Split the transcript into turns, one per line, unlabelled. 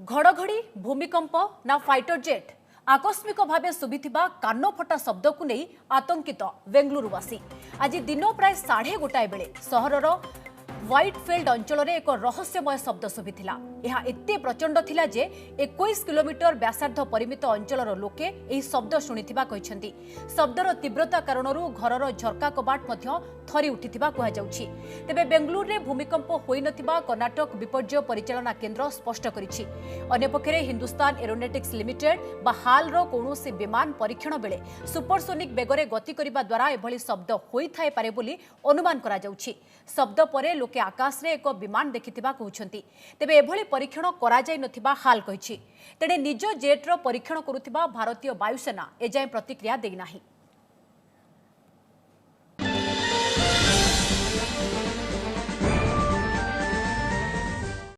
घड़घड़ी भूमिकंप ना fighter jet आकस्मिक भाव शुभिथिबा कान फटा शब्द को नहीं आतंकित बेंगलुरुवासी आज दिन प्राय 1:30 बेले सहरर व्हाइटफील्ड अंचल एक रहस्यमय शब्द शुभिथिला। यह एते प्रचंड थिला जे 21 किलोमीटर व्यासार्ध परिमित अंचलर लोके एही शब्द शुणिथिबा कहिसेंती। शब्दर तीव्रता कारणरू घरर झरका कबाट मध्य थरी उठिथिबा कहा जाउछि। तेबे बेंगलुरु रे भूमिकंप होई नथिबा कर्नाटक विपर्यय परिचालना केंद्र स्पष्ट करिछि। अन्य पक्षरे हिंदुस्तान एरोनॉटिक्स लिमिटेड बा हालर कौनसी विमान परीक्षण बेले सुपरसोनिक बेगरे गति करिबा द्वारा एभली शब्द होई थाए पारे बोली अनुमान करा जाउछि। शब्द परे लोके आकाश रे एक विमान देखिथिबा कहउछंती। तेबे एभली परीक्षण करा जाय नथिबा हाल कहिछि। तेणे निज जेट्र परीक्षण करुथिबा भारतीय वायुसेना एजाय प्रतिक्रिया देई नाही।